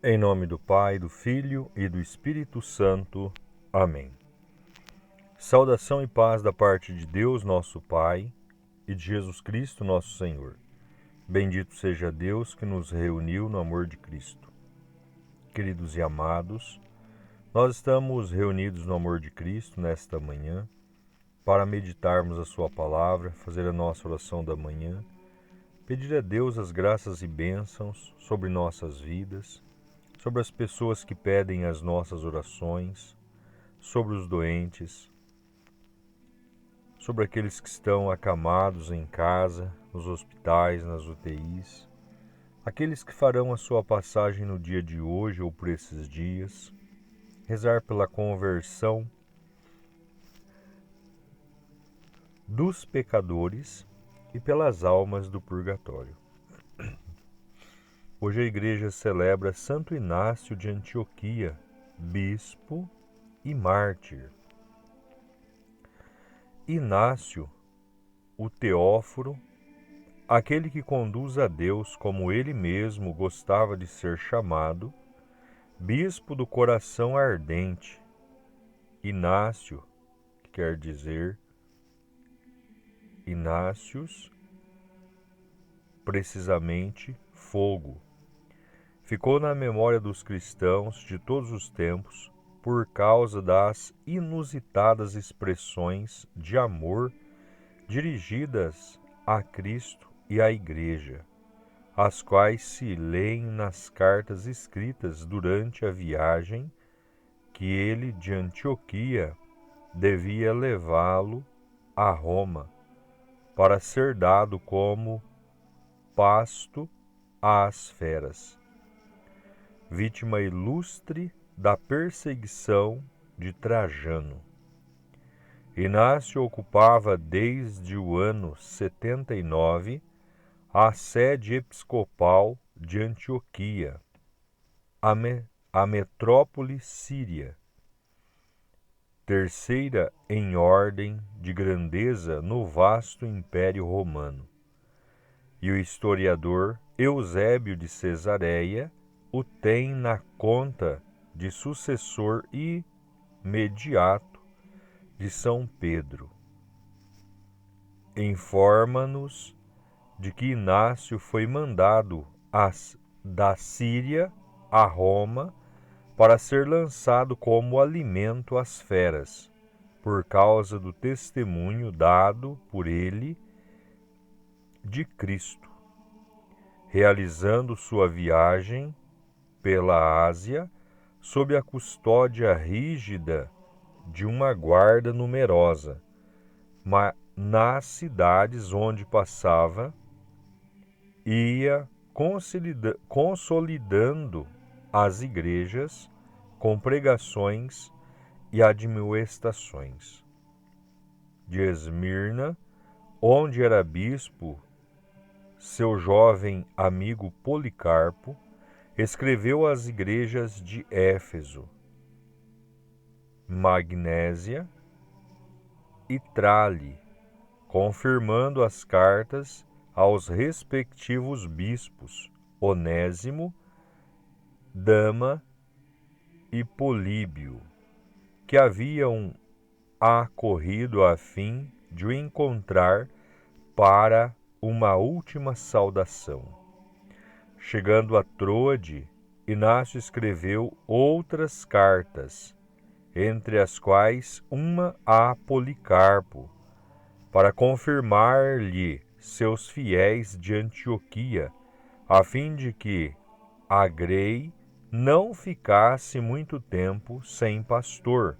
Em nome do Pai, do Filho e do Espírito Santo. Amém. Saudação e paz da parte de Deus, nosso Pai, e de Jesus Cristo, nosso Senhor. Bendito seja Deus que nos reuniu no amor de Cristo. Queridos e amados, nós estamos reunidos no amor de Cristo nesta manhã para meditarmos a Sua palavra, fazer a nossa oração da manhã, pedir a Deus as graças e bênçãos sobre nossas vidas, sobre as pessoas que pedem as nossas orações, sobre os doentes, sobre aqueles que estão acamados em casa, nos hospitais, nas UTIs, aqueles que farão a sua passagem no dia de hoje ou por esses dias, rezar pela conversão dos pecadores e pelas almas do purgatório. Hoje a Igreja celebra Santo Inácio de Antioquia, bispo e mártir. Inácio, o teóforo, aquele que conduz a Deus como ele mesmo gostava de ser chamado, bispo do coração ardente. Inácio, que quer dizer Inácios, precisamente fogo. Ficou na memória dos cristãos de todos os tempos por causa das inusitadas expressões de amor dirigidas a Cristo e à Igreja, as quais se leem nas cartas escritas durante a viagem que ele de Antioquia devia levá-lo a Roma, para ser dado como pasto às feras. Vítima ilustre da perseguição de Trajano. Inácio ocupava desde o ano 79 a sede episcopal de Antioquia, a metrópole síria, terceira em ordem de grandeza no vasto Império Romano. E o historiador Eusébio de Cesareia o tem na conta de sucessor imediato de São Pedro. Informa-nos de que Inácio foi mandado da Síria a Roma para ser lançado como alimento às feras, por causa do testemunho dado por ele de Cristo, realizando sua viagem pela Ásia sob a custódia rígida de uma guarda numerosa, mas nas cidades onde passava, ia consolidando as igrejas com pregações e admoestações. De Esmirna, onde era bispo, seu jovem amigo Policarpo escreveu às igrejas de Éfeso, Magnésia e Trale, confirmando as cartas aos respectivos bispos Onésimo, Dama e Políbio, que haviam acorrido a fim de o encontrar para uma última saudação. Chegando a Troade, Inácio escreveu outras cartas, entre as quais uma a Policarpo, para confirmar-lhe seus fiéis de Antioquia, a fim de que a Grei não ficasse muito tempo sem pastor.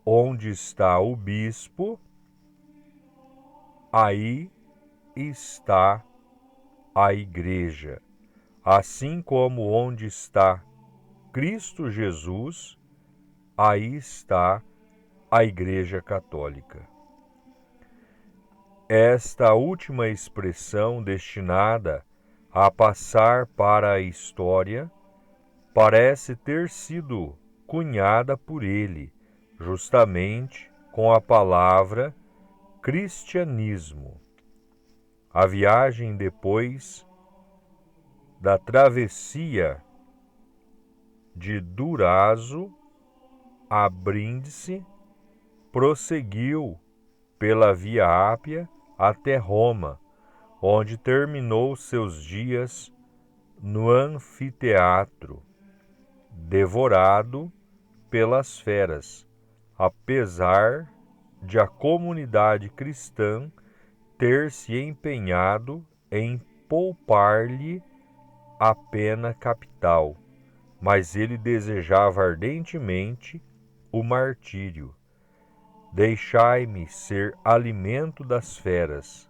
Onde está o bispo, aí está a Igreja, assim como onde está Cristo Jesus, aí está a Igreja Católica. Esta última expressão, destinada a passar para a história, parece ter sido cunhada por ele, justamente com a palavra cristianismo. A viagem depois da travessia de Durazo a Brindisi, prosseguiu pela Via Ápia até Roma, onde terminou seus dias no anfiteatro, devorado pelas feras, apesar de a comunidade cristã ter se empenhado em poupar-lhe a pena capital, mas ele desejava ardentemente o martírio. Deixai-me ser alimento das feras,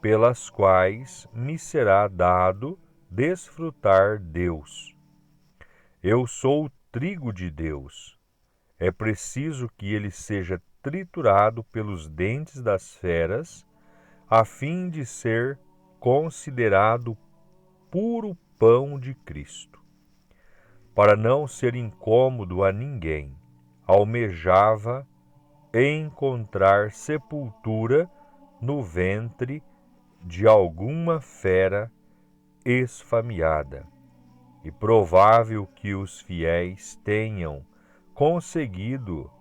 pelas quais me será dado desfrutar Deus. Eu sou o trigo de Deus. É preciso que ele seja triturado pelos dentes das feras, a fim de ser considerado puro pão de Cristo. Para não ser incômodo a ninguém, almejava encontrar sepultura no ventre de alguma fera esfameada. E provável que os fiéis tenham conseguido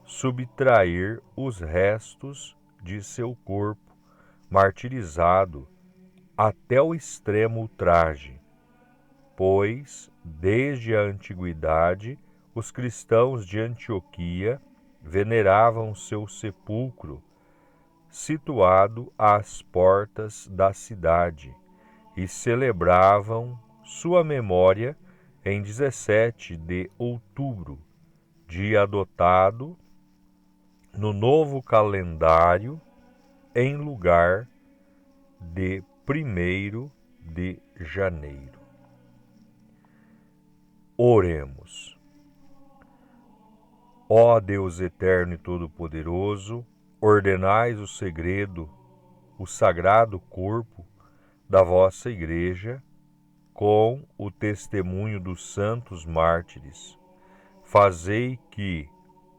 subtrair os restos de seu corpo martirizado até o extremo ultraje, pois, desde a antiguidade, os cristãos de Antioquia veneravam seu sepulcro, situado às portas da cidade, e celebravam sua memória em 17 de outubro, dia adotado no novo calendário, em lugar de 1º de janeiro. Oremos. Ó Deus eterno e todo-poderoso, ordenais o segredo, o sagrado corpo da vossa Igreja, com o testemunho dos santos mártires. Fazei que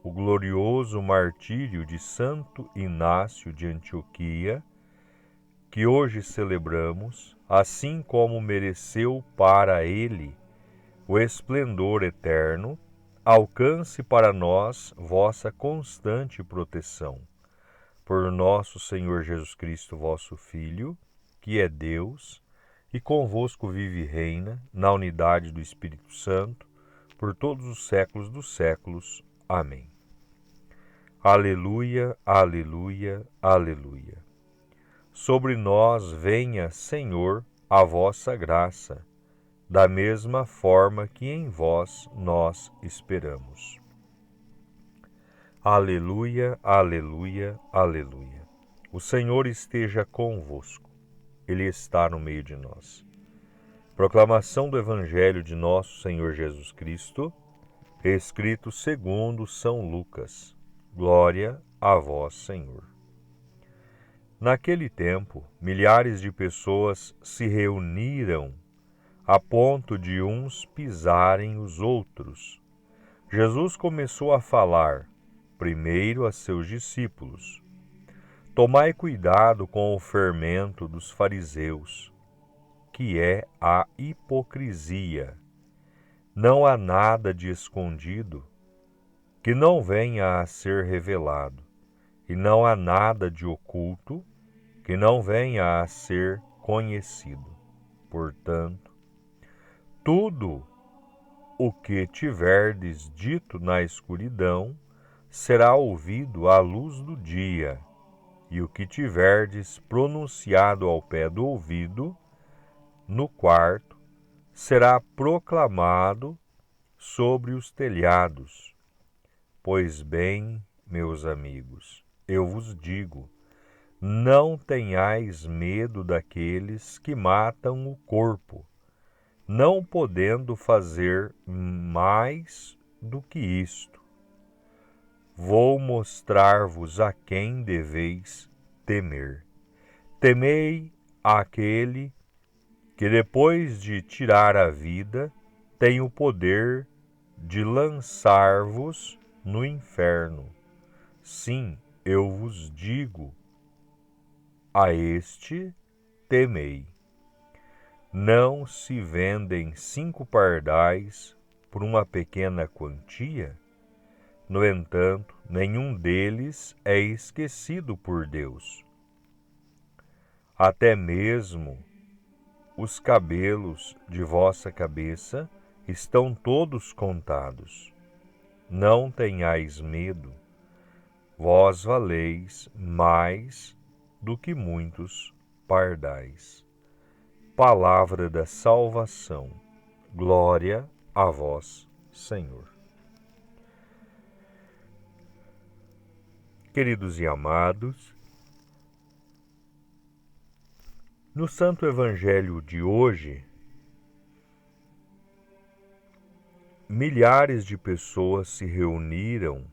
o glorioso martírio de Santo Inácio de Antioquia, que hoje celebramos, assim como mereceu para ele o esplendor eterno, alcance para nós vossa constante proteção. Por nosso Senhor Jesus Cristo, vosso Filho, que é Deus, e convosco vive e reina, na unidade do Espírito Santo, por todos os séculos dos séculos. Amém. Aleluia, aleluia, aleluia. Sobre nós venha, Senhor, a vossa graça, da mesma forma que em vós nós esperamos. Aleluia, aleluia, aleluia. O Senhor esteja convosco. Ele está no meio de nós. Proclamação do Evangelho de nosso Senhor Jesus Cristo, escrito segundo São Lucas. Glória a vós, Senhor. Naquele tempo, milhares de pessoas se reuniram a ponto de uns pisarem os outros. Jesus começou a falar, primeiro a seus discípulos: Tomai cuidado com o fermento dos fariseus, que é a hipocrisia. Não há nada de escondido que não venha a ser revelado, e não há nada de oculto que não venha a ser conhecido. Portanto, tudo o que tiverdes dito na escuridão será ouvido à luz do dia, e o que tiverdes pronunciado ao pé do ouvido, no quarto, será proclamado sobre os telhados. Pois bem, meus amigos, eu vos digo, não tenhais medo daqueles que matam o corpo, não podendo fazer mais do que isto. Vou mostrar-vos a quem deveis temer. Temei aquele que, depois de tirar a vida, tem o poder de lançar-vos no inferno. Sim, eu vos digo, a este temei. Não se vendem 5 pardais por uma pequena quantia? No entanto, nenhum deles é esquecido por Deus. Até mesmo os cabelos de vossa cabeça estão todos contados. Não tenhais medo, vós valeis mais do que muitos pardais. Palavra da salvação. Glória a vós, Senhor. Queridos e amados, no Santo Evangelho de hoje, milhares de pessoas se reuniram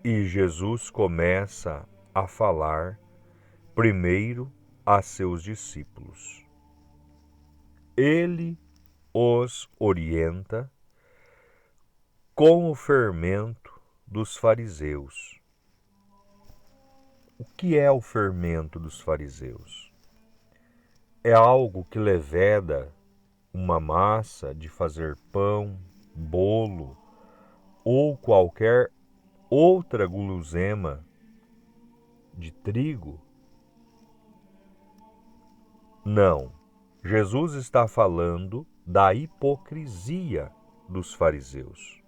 e Jesus começa a falar primeiro a seus discípulos. Ele os orienta com o fermento dos fariseus. O que é o fermento dos fariseus? É algo que leveda uma massa de fazer pão, bolo ou qualquer outra guloseima de trigo? Não. Jesus está falando da hipocrisia dos fariseus.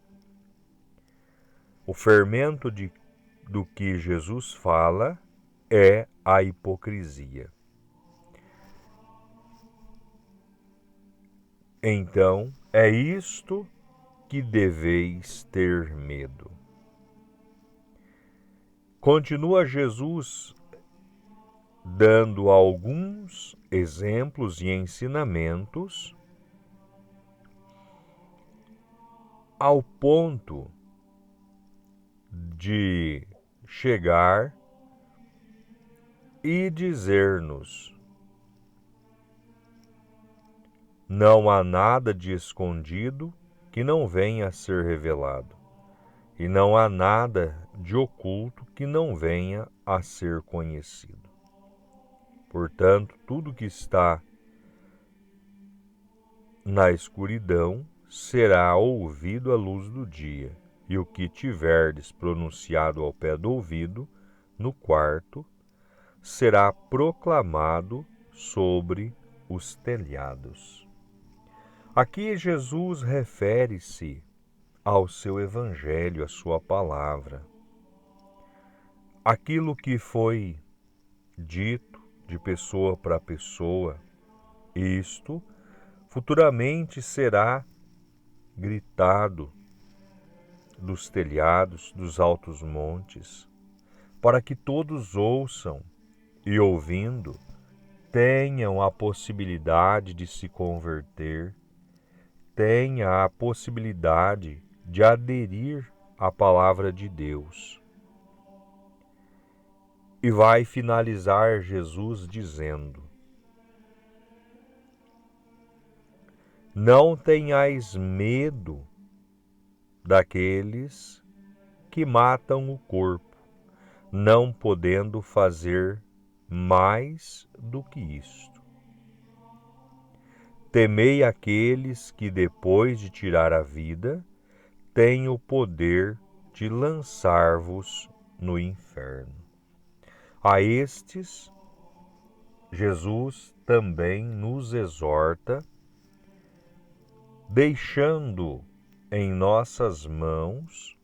O fermento do que Jesus fala é a hipocrisia. Então, é isto que deveis ter medo. Continua Jesus dando alguns exemplos e ensinamentos ao ponto de chegar e dizer-nos: não há nada de escondido que não venha a ser revelado, e não há nada de oculto que não venha a ser conhecido. Portanto, tudo que está na escuridão será ouvido à luz do dia, e o que tiverdes pronunciado ao pé do ouvido, no quarto, será proclamado sobre os telhados. Aqui Jesus refere-se ao seu evangelho, à sua palavra. Aquilo que foi dito de pessoa para pessoa, isto futuramente será gritado dos telhados, dos altos montes, para que todos ouçam e, ouvindo, tenham a possibilidade de se converter, tenha a possibilidade de aderir à palavra de Deus. E vai finalizar Jesus dizendo: não tenhais medo daqueles que matam o corpo, não podendo fazer mais do que isto. Temei aqueles que, depois de tirar a vida, têm o poder de lançar-vos no inferno. A estes, Jesus também nos exorta, deixando em nossas mãos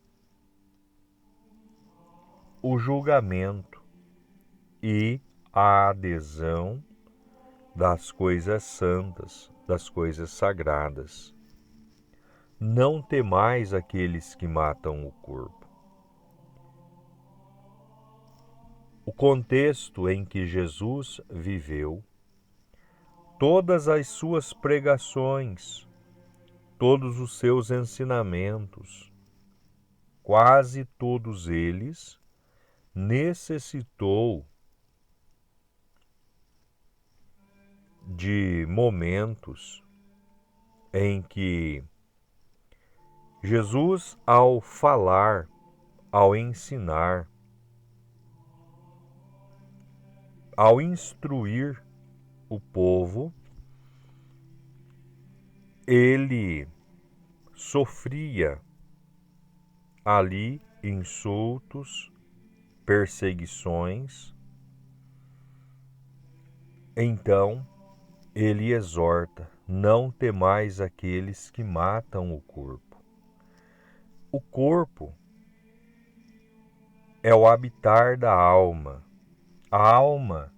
o julgamento e a adesão das coisas santas, das coisas sagradas. Não temais aqueles que matam o corpo. O contexto em que Jesus viveu, todas as suas pregações, todos os seus ensinamentos, quase todos eles, necessitou de momentos em que Jesus, ao falar, ao ensinar, ao instruir o povo, ele sofria ali insultos, perseguições. Então, ele exorta: não temais aqueles que matam o corpo. O corpo é o habitar da alma. A alma,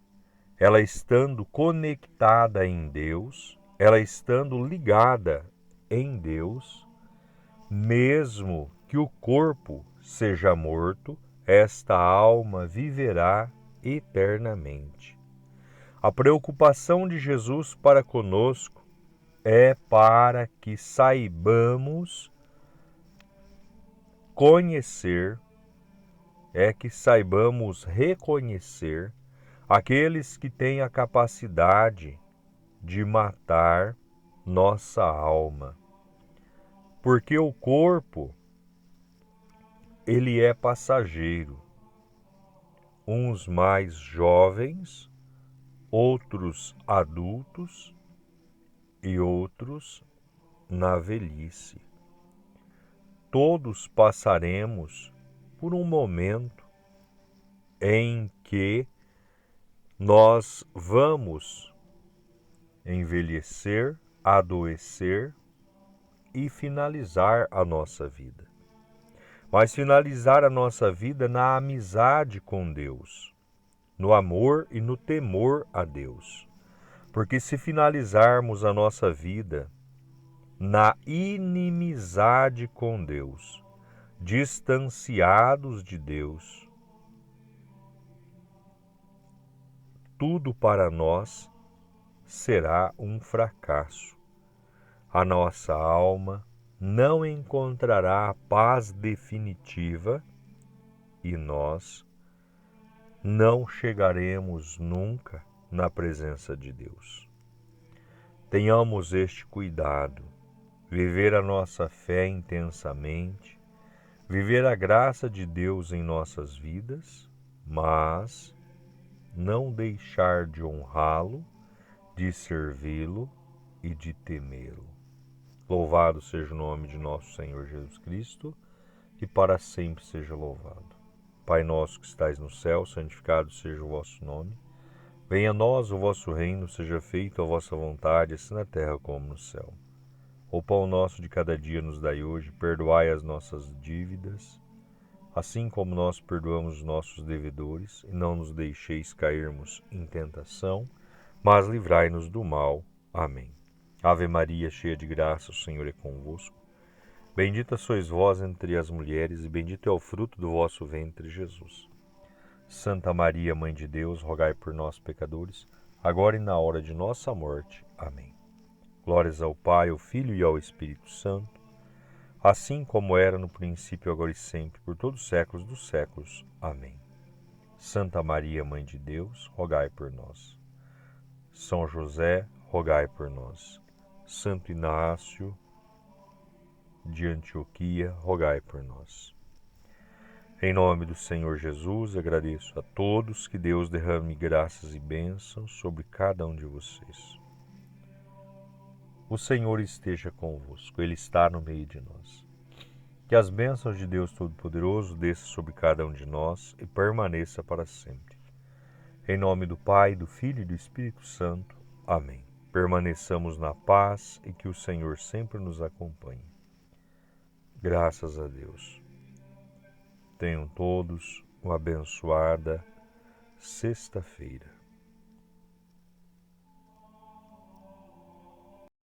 ela estando conectada em Deus, ela estando ligada em Deus, mesmo que o corpo seja morto, esta alma viverá eternamente. A preocupação de Jesus para conosco é para que saibamos conhecer, é que saibamos reconhecer aqueles que têm a capacidade de matar nossa alma. Porque o corpo, ele é passageiro. Uns mais jovens, outros adultos e outros na velhice. Todos passaremos por um momento em que nós vamos envelhecer, adoecer e finalizar a nossa vida. Mas finalizar a nossa vida na amizade com Deus, no amor e no temor a Deus. Porque se finalizarmos a nossa vida na inimizade com Deus, distanciados de Deus, tudo para nós será um fracasso. A nossa alma não encontrará a paz definitiva e nós não chegaremos nunca na presença de Deus. Tenhamos este cuidado, viver a nossa fé intensamente, viver a graça de Deus em nossas vidas, mas não deixar de honrá-lo, de servi-lo e de temê-lo. Louvado seja o nome de nosso Senhor Jesus Cristo, e para sempre seja louvado. Pai nosso que estais no céu, santificado seja o vosso nome. Venha a nós o vosso reino, seja feita a vossa vontade, assim na terra como no céu. O pão nosso de cada dia nos dai hoje, perdoai as nossas dívidas, assim como nós perdoamos os nossos devedores, e não nos deixeis cairmos em tentação, mas livrai-nos do mal. Amém. Ave Maria, cheia de graça, o Senhor é convosco. Bendita sois vós entre as mulheres, e bendito é o fruto do vosso ventre, Jesus. Santa Maria, Mãe de Deus, rogai por nós, pecadores, agora e na hora de nossa morte. Amém. Glórias ao Pai, ao Filho e ao Espírito Santo, assim como era no princípio, agora e sempre, por todos os séculos dos séculos. Amém. Santa Maria, Mãe de Deus, rogai por nós. São José, rogai por nós. Santo Inácio de Antioquia, rogai por nós. Em nome do Senhor Jesus, agradeço a todos, que Deus derrame graças e bênçãos sobre cada um de vocês. O Senhor esteja convosco, Ele está no meio de nós. Que as bênçãos de Deus Todo-Poderoso desçam sobre cada um de nós e permaneça para sempre. Em nome do Pai, do Filho e do Espírito Santo. Amém. Permaneçamos na paz e que o Senhor sempre nos acompanhe. Graças a Deus. Tenham todos uma abençoada sexta-feira.